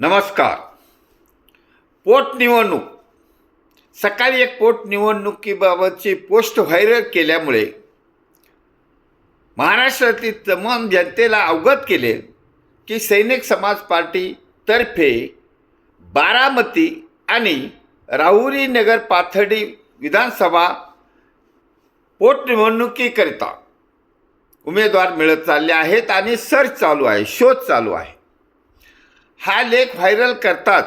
नमस्कार. पोटनिवडणूक. सकाळी एक पोटनिवडणुकीबाबतची पोस्ट व्हायरल केल्यामुळे महाराष्ट्रातील तमाम जनतेला अवगत केले की सैनिक समाज पार्टीतर्फे बारामती आणि राहुरी नगर पाथर्डी विधानसभा पोटनिवडणुकीकरिता उमेदवार मिळत चालले आहेत आणि सर्च चालू आहे, शोध चालू आहे. हा लेख व्हायरल करतात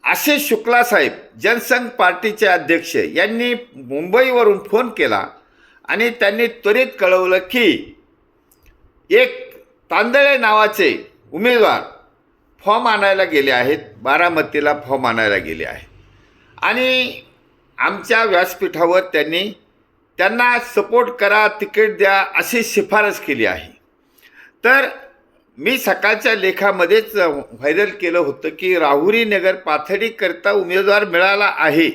आशिष शुक्ला साहेब, जनसंघ पार्टीचे अध्यक्ष, यांनी मुंबईवरून फोन केला आणि त्यांनी त्वरित कळवलं की एक तांदळे नावाचे उमेदवार फॉर्म आणायला गेले आहेत, बारामतीला फॉर्म आणायला गेले आहेत आणि आमच्या व्यासपीठावर त्यांना सपोर्ट करा, तिकीट द्या अशी शिफारस केली आहे. तर मी सकाळच्या लेखामध्येच व्हायरल केलं होतं की राहुरी नगर पाथर्डीकरता उमेदवार मिळाला आहे.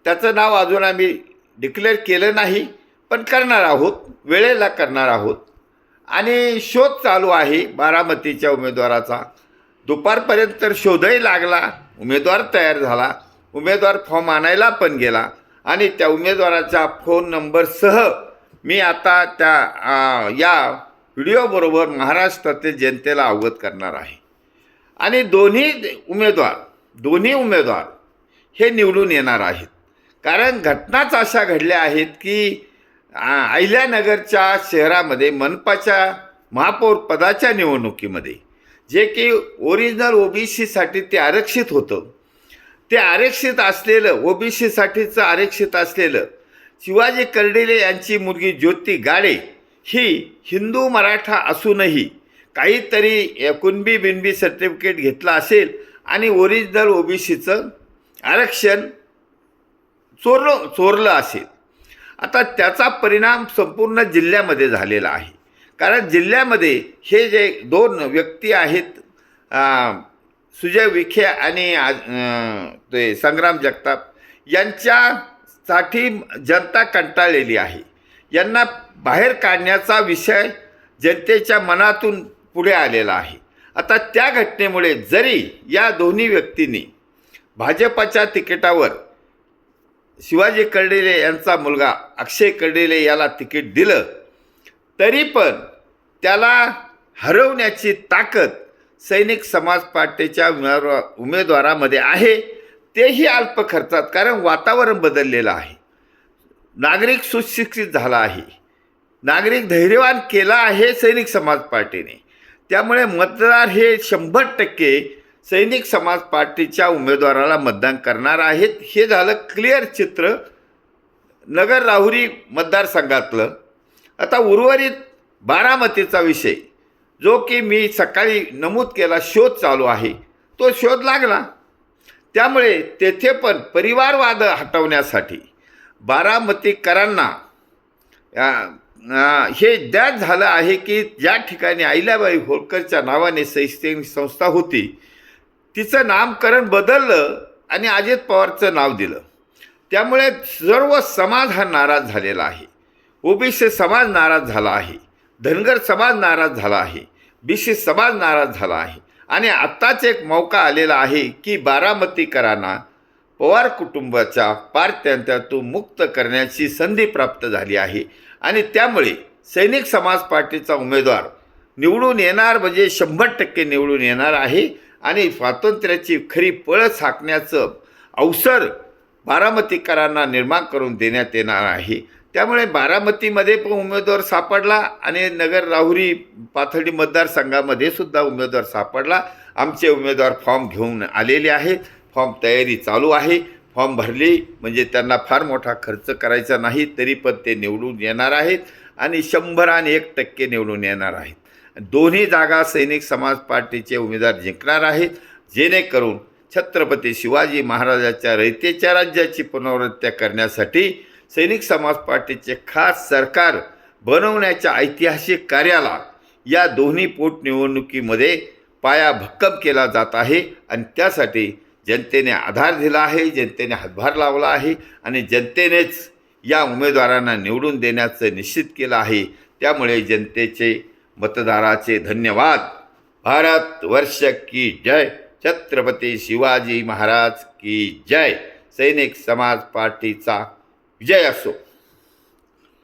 त्याचं नाव अजून आम्ही डिक्लेअर केलं नाही, पण करणार आहोत, वेळेला करणार आहोत. आणि शोध चालू आहे बारामतीच्या उमेदवाराचा. दुपारपर्यंत तर शोधही लागला, उमेदवार तयार झाला, उमेदवार फॉर्म आणायला पण गेला आणि त्या उमेदवाराच्या फोन नंबरसह मी आता या व्हिडिओबरोबर महाराष्ट्रातील जनतेला अवगत करणार आहे. आणि दोन्ही उमेदवार हे निवडून येणार आहेत. कारण घटनाच अशा घडल्या आहेत की अहिल्यानगरच्या शहरामध्ये मनपाच्या महापौर पदाच्या निवडणुकीमध्ये जे की ओरिजिनल ओबीसीसाठी ते आरक्षित होतं, ते आरक्षित असलेलं, ओबीसीसाठीचं आरक्षित असलेलं शिवाजी कर्डिले यांची मुलगी ज्योती गाडे ही हिंदू मराठा असूनही काहीतरी कुणबी बिनबी सर्टिफिकेट घेतला असेल आणि ओरिजिनल ओबीसीचं आरक्षण चोरलं असेल. आता त्याचा परिणाम संपूर्ण जिल्ह्यामध्ये झालेला आहे. कारण जिल्ह्यामध्ये हे जे दोन व्यक्ती आहेत, सुजय विखे आणि ते संग्राम जगताप, यांच्यासाठी जनता कंटाळलेली आहे. यांना बाहेर काढण्याचा विषय जनतेच्या मनातून पुढे आलेला आहे. आता त्या घटनेमुळे जरी या दोन्ही व्यक्तींनी भाजपाच्या तिकिटावर शिवाजी कर्डिले यांचा मुलगा अक्षय कर्डिले याला तिकीट दिलं, तरी पण त्याला हरवण्याची ताकद सैनिक समाज पार्टीच्या उमेदवारामध्ये आहे. तेही अल्प खर्चात, कारण वातावरण बदललेलं आहे, नागरिक सुशिक्षित झाला आहे, नागरिक धैर्यवान केला आहे सैनिक समाज पार्टीने. त्यामुळे मतदार हे 100% सैनिक समाज पार्टीच्या उमेदवाराला मतदान करणार आहेत. हे झालं क्लिअर चित्र नगर राहुरी मतदारसंघातलं. आता उर्वरित बारामतीचा विषय, जो की मी सकाळी नमूद केला, शोध चालू आहे, तो शोध लागला. त्यामुळे तेथे पण परिवारवाद हटवण्यासाठी बारामतीकरांना हे ज्ञात झालं आहे की ज्या ठिकाणी अहिल्याबाई होळकरच्या नावाने शैक्षणिक संस्था होती, तिचं नामकरण बदललं आणि अजित पवारचं नाव दिलं. त्यामुळे सर्व समाज हा नाराज झालेला आहे. ओबीसी समाज नाराज झाला आहे, धनगर समाज नाराज झाला आहे, बीसी समाज नाराज झाला आहे. आणि आत्ताच एक मौका आलेला आहे की बारामतीकरांना पवार कुटुंबाच्या पारतंत्र्यातून मुक्त करण्याची संधी प्राप्त झाली आहे. आणि त्यामुळे सैनिक समाज पार्टीचा उमेदवार निवडून येणार, म्हणजे 100% निवडून येणार आहे. आणि स्वातंत्र्याची खरी पळस हाकण्याचं अवसर बारामतीकरांना निर्माण करून देण्यात येणार आहे. त्यामुळे बारामतीमध्ये पण उमेदवार सापडला आणि नगर राहुरी पाथर्डी मतदारसंघामध्ये सुद्धा उमेदवार सापडला. आमचे उमेदवार फॉर्म घेऊन आलेले आहेत, फॉर्म तयारी चालू आहे. फॉर्म भरली म्हणजे त्यांना फार मोठा खर्च करायचा नाही, तरी पण ते निवडून येणार आहेत आणि 101% निवडून येणार आहेत. दोन्ही जागा सैनिक समाज पार्टीचे उमेदवार जिंकणार आहेत, जेणेकरून छत्रपती शिवाजी महाराजांच्या रयतेच्या राज्याची पुनरावृत्ती करण्यासाठी सैनिक समाज पार्टीचे खास सरकार बनवण्याच्या ऐतिहासिक कार्याला या दोन्ही पोटनिवडणुकीमध्ये पाया भक्कम केला जात आहे. आणि त्यासाठी जनतेने आधार दिला आहे, जनतेने हातभार लावला आहे आणि जनतेनेच या उमेदवारांना निवडून देण्याचं निश्चित केलं आहे. त्यामुळे जनतेचे, मतदाराचे धन्यवाद. भारतवर्ष की जय. छत्रपती शिवाजी महाराज की जय. सैनिक समाज पार्टीचा विजय असो.